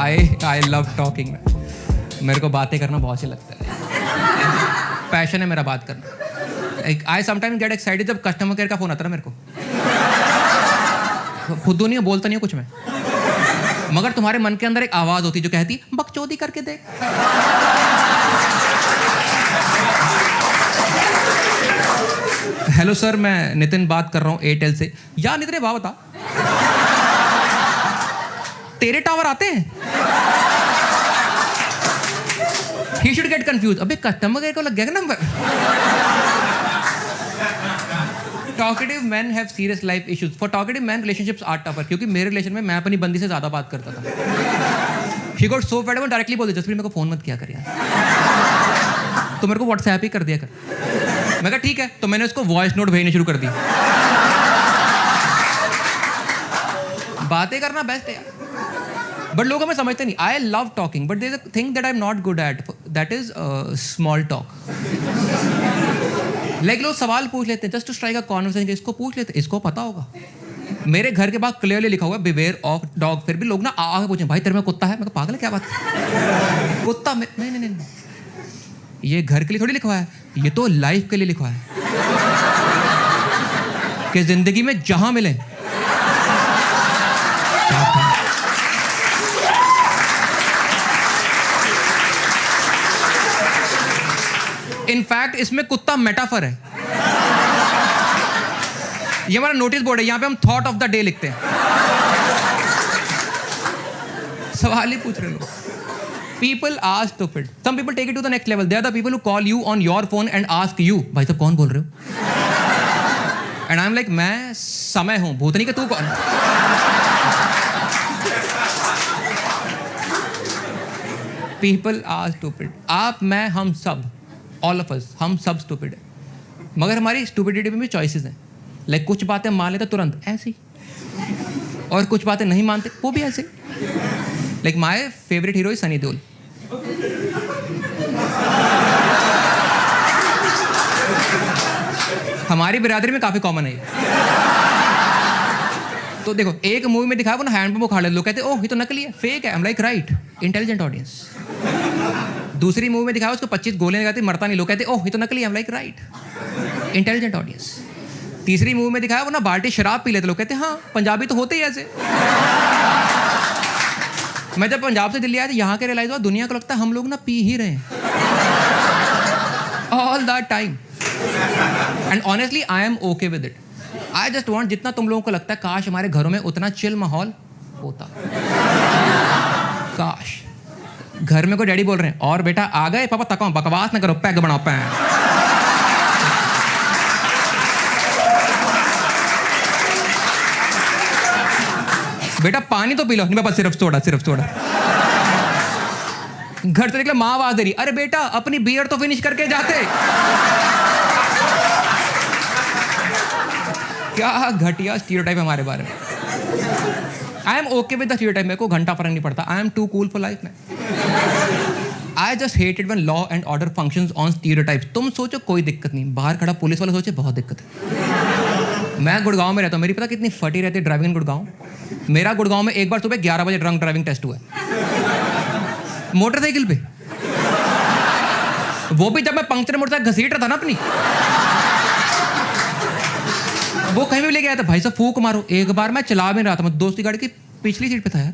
आई love talking. मेरे को बातें करना बहुत अच्छा लगता है, पैशन है मेरा बात करना। आई समटाइम गेट एक्साइटेड जब कस्टमर केयर का फोन आता है मेरे को। खुद नहीं बोलता नहीं हूँ कुछ मैं, मगर तुम्हारे मन के अंदर एक आवाज होती जो कहती बकचोदी करके देख। हेलो सर, मैं नितिन बात कर रहा हूँ एयरटेल से। या नितिन बात बता, तेरे टावर आते हैं? He should get confused. अबे कस्टमर केयर को लग गया number. Talkative men have serious life issues. For talkative men, relationships are tougher. क्योंकि मेरे रिलेशन में मैं अपनी बंदी से ज्यादा बात करता था। She got so fed up, directly बोलती जसप्रीत मेरे को फोन मत किया कर यार, तो मेरे को व्हाट्सएप ही कर दिया कर। मैं कहा ठीक है, तो मैंने उसको वॉइस नोट भेजने शुरू कर दी। बातें करना बेस्ट है यार, बट लोग हमें समझते नहीं। I love talking but there is a thing that I am not good at, that is small talk. Like लोग सवाल पूछ लेते हैं just to strike a conversation, इसको पूछ लेते हैं, इसको पता होगा। मेरे घर के बाहर क्लियरली लिखा हुआ है बिवेयर ऑफ डॉग, फिर भी लोग ना आगे पूछे भाई तेरे में कुत्ता है? मैं पागल है क्या बात? कुत्ता में नहीं नहीं नहीं, ये घर के लिए थोड़ी लिखा हुआ है, ये तो लाइफ के लिए लिखा है कि जिंदगी में जहां मिले। इनफैक्ट इसमें कुत्ता मेटाफर है। ये हमारा नोटिस बोर्ड है, यहां पे हम थॉट ऑफ द डे लिखते हैं। सवाल ही पूछ रहे लोग। People are stupid. Some people take it to the next level. They are the people who call you on your phone and ask you, भाई साहब कौन बोल रहे हो? And I'm like, मैं समय हूं, भूतनी के तू कौन? People are stupid. आप, मैं, हम सब, all of us, हम सब stupid है। मगर हमारी stupidity में भी choices हैं। Like कुछ बातें मान लेते तुरंत ऐसे ही, और कुछ बातें नहीं मानते वो भी ऐसे। Like my favorite hero is Sunny Deol. हमारी बिरादरी में काफी कॉमन है ये। तो देखो एक मूवी में दिखाया वो ना हैंड पंप उखाड़ लेते, लोग कहते ओह ये तो नकली है, फेक है। I am like right, intelligent audience. दूसरी मूवी में दिखाया उसको 25 गोले लगाते मरता नहीं, लोग कहते ओह ये तो नकली है। I am like right, intelligent audience. तीसरी मूवी में दिखाया वो ना बाल्टी शराब पी लेते, लोग कहते हाँ पंजाबी तो होते ही ऐसे। मैं जब पंजाब से दिल्ली आया तो यहाँ के रियलाइज हुआ दुनिया को लगता है हम लोग ना पी ही रहे हैं all the time. And honestly I am okay with it. I just want जितना तुम लोगों को लगता है काश हमारे घरों में उतना चिल माहौल होता। काश घर में कोई डैडी बोल रहे हैं और बेटा आ गए पापा तक बकवास ना करो, पैग बनाओ पैग। बेटा पानी तो पी लो, नहीं पापा सिर्फ सोडा सिर्फ सोडा। घर से निकले माँ आवाज दे रही अरे बेटा अपनी बियर तो फिनिश करके जाते। क्या घटिया स्टीरियोटाइप हमारे बारे में। I am okay with the stereotype, मेरे को घंटा फर्क नहीं पड़ता। I am too cool for life में। I just hated when law and order functions on stereotypes. तुम सोचो कोई दिक्कत नहीं, बाहर खड़ा पुलिस वाला सोचे बहुत दिक्कत है। मैं गुड़गांव में रहता हूँ, मेरी पता कितनी फटी रहती है ड्राइविंग इन गुड़गांव। मेरा गुड़गांव में एक बार सुबह 11 बजे ड्रंक ड्राइविंग टेस्ट हुआ है मोटरसाइकिल पे, वो भी जब मैं पंक्चर मोटरसाइकिल घसीट रहा था ना अपनी। वो कहीं भी लेके आया था भाई साहब फूक मारो। एक बार मैं चला भी रहा था, मैं दोस्त की गाड़ी की पिछली सीट पे था यार,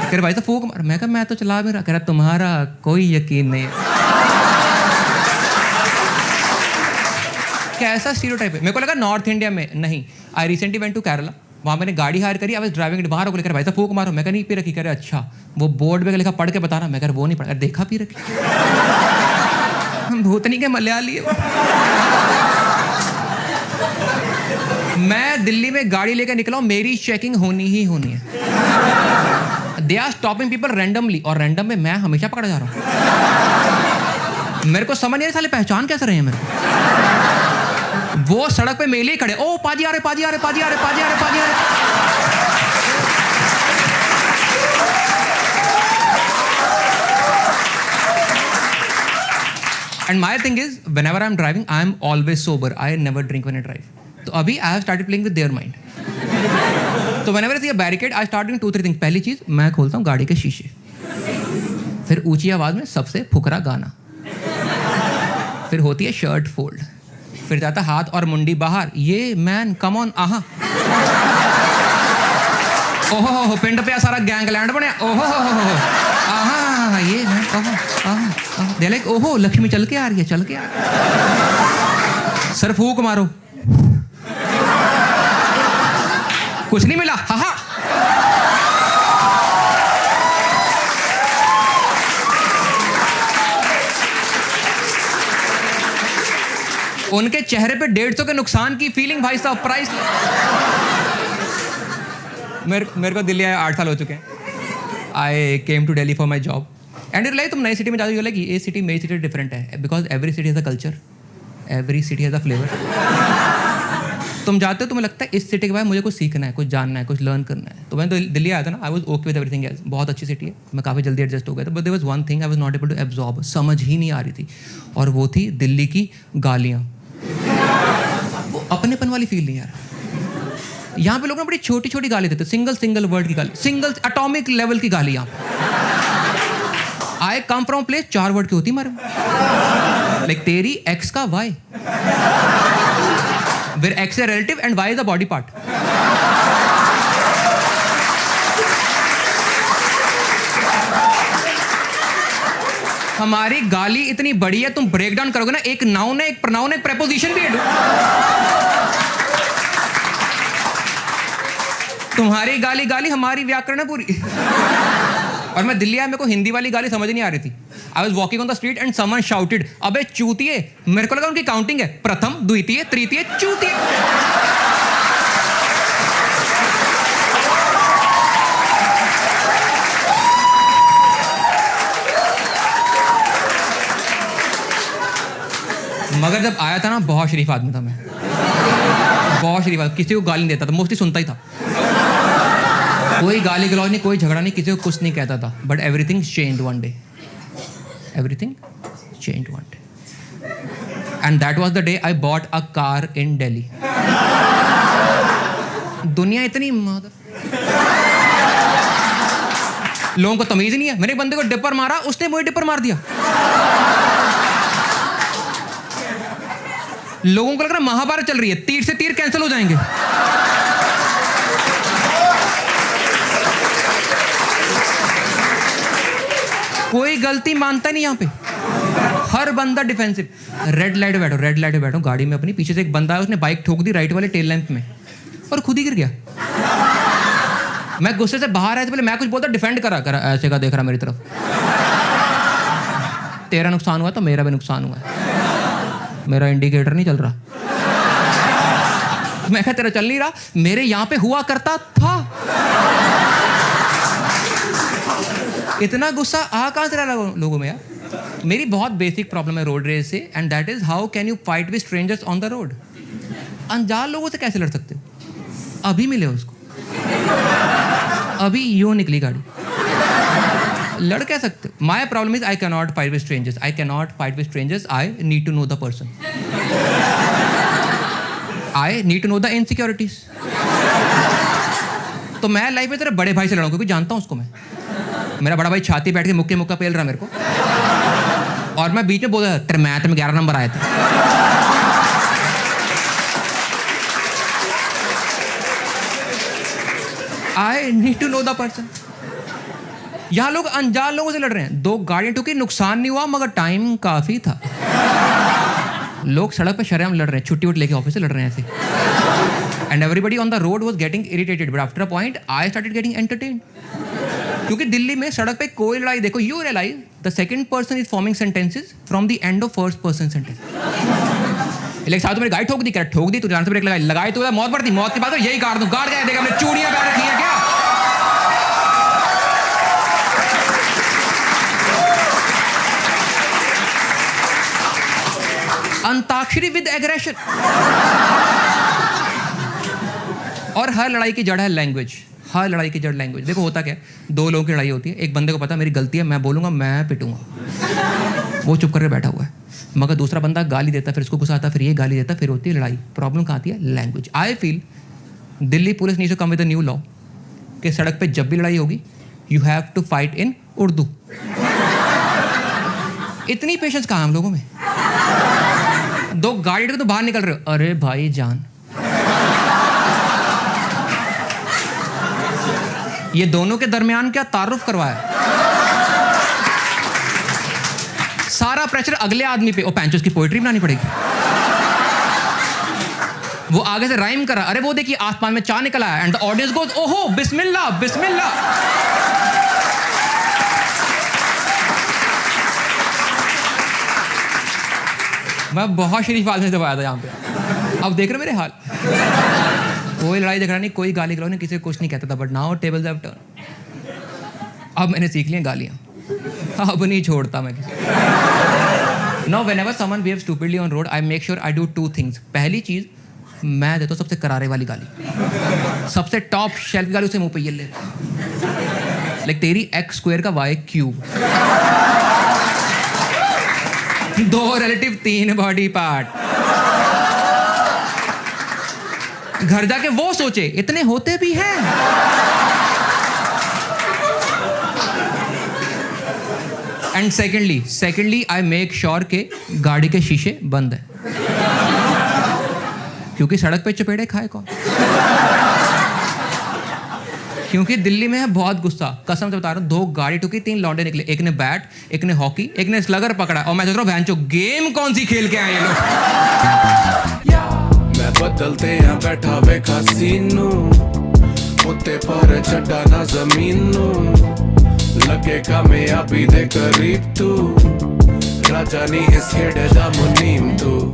कह रहे भाई साहब फूक मारो। मैं कहा मैं तो चला भी रहा, कह रहा तुम्हारा कोई यकीन नहीं। कैसा स्टीरियोटाइप है। मेरे को लगा नॉर्थ इंडिया में नहीं। I recently went to Kerala, वहाँ मैंने गाड़ी हायर करी, अब ड्राइविंग बाहर होकर भाई साहब फूक मारो। मैं कहा नहीं पी रखी, कह रहे अच्छा वो बोर्ड पे लिखा पढ़ के बताना। मैं कह वो नहीं पढ़ा, देखा पी रखी। हम भूतनी के मलयाली। मैं दिल्ली में गाड़ी लेकर निकला हूँ, मेरी चेकिंग होनी ही होनी है। They are stopping people randomly, और रैंडम में मैं हमेशा पकड़ा जा रहा हूँ। मेरे को समझ नहीं साले पहचान कैसे रहे हैं मेरे को। वो सड़क पे मेले ही खड़े, ओ पाजी आ रहे पाजी आ रहे पाजी आ रहे पाजी आ रहे पाजी आ रहे। And my thing is when ever I am driving I am always sober, I never drink when I drive. तो अभी I have started playing with their mind. तो whenever I see a barricade, I start doing 2-3 things. पहली चीज, मैं खोलता हूँ गाड़ी के शीशे, फिर ऊंची आवाज में सबसे फुकरा गाना, फिर होती है शर्ट फोल्ड, फिर जाता हाथ और मुंडी बाहर, ये मैन कम ऑन आहा, ओहो पिंड पे सारा गैंगलैंड बने, ओहो आहा ये मैन ओहो दे लाइक ओहो लक्ष्मी चल के आ रही है, चल के आ रही है। सर फूक मारो, कुछ नहीं मिला, हा। उनके चेहरे पे 150 के नुकसान की फीलिंग भाई साहब, प्राइस। मेरे को दिल्ली आया 8 साल हो चुके हैं। I came to Delhi for my job and like तुम नई सिटी में जाते हो, लाइक ये सिटी मेरी सिटी डिफरेंट है, because every city has a culture, every city has a flavour. तुम जाते हो, तुम्हें लगता है इस सिटी के बाद मुझे कुछ सीखना है, कुछ जानना है, कुछ लर्न करना है। तो मैं तो दिल्ली आया था ना, I was okay with everything else, बहुत अच्छी सिटी है, मैं काफ़ी जल्दी एडजस्ट हो गया था। But there was one thing I was not able to absorb, समझ ही नहीं आ रही थी, और वो थी दिल्ली की गालियाँ। वो अपनेपन वाली फील नहीं यार। यहाँ पे लोग ना बड़ी छोटी छोटी गाली देते, सिंगल वर्ड की गाली, सिंगल एटॉमिक लेवल की गाली। यहाँ आई कम फ्रॉम प्लेस 4 वर्ड की होती हमारे, लाइक तेरी एक्स का Y, where X is a relative and Y is a body part. हमारी गाली इतनी बड़ी है, तुम ब्रेक डाउन करोगे ना, एक नाउन है, एक प्रोनाउन है, एक प्रेपोजिशन भी है। तुम्हारी गाली हमारी व्याकरण है पूरी। और मैं दिल्ली आया, मेरे को हिंदी वाली गाली समझ नहीं आ रही थी। I was walking on the street and someone shouted, अबे चूतिए। मेरे को लगा उनकी काउंटिंग है, प्रथम द्वितीय तृतीय चूतिए। मगर जब आया था ना, बहुत शरीफ आदमी था मैं, बहुत शरीफ आदमी, किसी को गाली नहीं देता था, मोस्टली सुनता ही था। कोई गाली गलौज नहीं, कोई झगड़ा नहीं, किसी को कुछ नहीं कहता था। But everything changed one day, everything changed one day, and that was the day I bought a car in Delhi. दुनिया इतनी लोगों को तमीज ही नहीं है। मैंने एक बंदे को डिपर मारा, उसने मुझे डिपर मार दिया। लोगों को लग रहा महाभारत चल रही है, तीर से तीर कैंसिल हो जाएंगे। कोई गलती मानता नहीं यहाँ पे, हर बंदा डिफेंसिव। रेड लाइट पे बैठो गाड़ी में अपनी, पीछे से एक बंदा है, उसने बाइक ठोक दी राइट वाले टेल लैंप में और खुद ही गिर गया। मैं गुस्से से बाहर आया, तो पहले मैं कुछ बोलता, डिफेंड करा ऐसे का देख रहा मेरी तरफ। तेरा नुकसान हुआ तो मेरा भी नुकसान हुआ, मेरा इंडिकेटर नहीं चल रहा। मैं कहा तेरा चल नहीं रहा, मेरे यहाँ पे हुआ करता था। इतना गुस्सा आ कहां से रहा लोगों में यार। मेरी बहुत बेसिक प्रॉब्लम है रोड रेज से, and that is how can you fight with strangers on the road. अनजान लोगों से कैसे लड़ सकते हो? अभी मिले उसको, अभी यूं निकली गाड़ी, लड़ क्या सकते हो? My problem is I can not fight with strangers, I can not fight with strangers, I need to know the person, I need to know the insecurities. तो मैं लाइफ में तेरे बड़े भाई से लड़ूं, क्योंकि जानता हूं उसको मैं। मेरा बड़ा भाई छाती बैठ के मुक्का पेल रहा मेरे को, और मैं बीच में बोल रहा तेरे मैथ में 11 नंबर आए थे। I need to know the person. यहां लोग अनजान लोगों से लड़ रहे हैं, 2 गाड़ियां ठुकी, नुकसान नहीं हुआ, मगर टाइम काफी था। लोग सड़क पे शर्म लड़ रहे हैं, छुट्टी वुट्टी लेके ऑफिस से लड़ रहे हैं ऐसे। And everybody on the road was getting irritated, but after a point I started getting entertained. क्योंकि दिल्ली में सड़क पे कोई लड़ाई देखो, you realize the second person is forming sentences from the end of first person sentence. Like साथ मेरी गाड़ी ठोक दी, क्या ठोक दी, तू जान से ब्रेक लगाई तो मौत पड़ती, मौत की बात हो, यही गाड़ दूं, गाड़ जाए, देखा हमने चूड़ियां पहन रखी हैं क्या? Antakshari with aggression. और हर लड़ाई की जड़ है लैंग्वेज, हर लड़ाई की जड़ लैंग्वेज। देखो होता क्या है, 2 लोगों की लड़ाई होती है, एक बंदे को पता मेरी गलती है, मैं बोलूंगा, मैं पिटूंगा, वो चुप करके बैठा हुआ है। मगर दूसरा बंदा गाली देता, फिर इसको गुस्सा आता, फिर ये गाली देता, फिर होती है लड़ाई। प्रॉब्लम कहाँ आती है? Language. I feel Delhi police needs to come with a new law कि सड़क पे जब भी लड़ाई होगी you have to fight in Urdu. इतनी पेशेंस कहाँ हम लोगों में? दो गाड़ी तो बाहर निकल रहे हो, अरे भाई जान, ये दोनों के दरमियान क्या तारुफ करवाया? सारा प्रेशर अगले आदमी पे। ओ पैंचोस की पोएट्री बनानी पड़ेगी। वो आगे से राइम करा, अरे वो देखिए आसमान में चांद निकला है, एंड द ऑडियंस गोज ओहो बिस्मिल्लाह बिस्मिल्लाह। मैं बहुत शरीफ आदमी से दबाया था यहाँ पे। अब देख रहे मेरे हाल, कोई लड़ाई झगड़ा नहीं, कोई गाली गलौज नहीं, किसी को कुछ नहीं कहता था, but now tables have turn. अब मैंने सीख लिया गालियाँ, अब नहीं छोड़ता मैं किसी। Now whenever someone behaves stupidly on road, I make sure I do two things. पहली चीज, मैं देता हूँ सबसे करारे वाली गाली, सबसे टॉप शेल्फ गाली उसे मुंह पे ये ले, लाइक तेरी x स्क्वायर का y cube, 2 relative 3 body part. घर जाके वो सोचे इतने होते भी हैं। And secondly I make sure के गाड़ी के शीशे बंद है, क्योंकि सड़क पे चपेड़े खाए कौन? क्योंकि दिल्ली में है बहुत गुस्सा, कसम से बता रहा हूँ। 2 गाड़ी ठुकी, 3 लौंडे निकले, एक ने बैट, एक ने हॉकी, एक ने स्लगर पकड़ा, और मैं सोच रहा हूँ भैंचो गेम कौन सी खेल के आए ये लोग। मैं बदलते हैं बैठा वे सीनू, उत्ते पर छड्डा ना जमीनू, लगे कामयाबी दे करीब तू, राजा नी इस खेड़े दा मुनीम तू।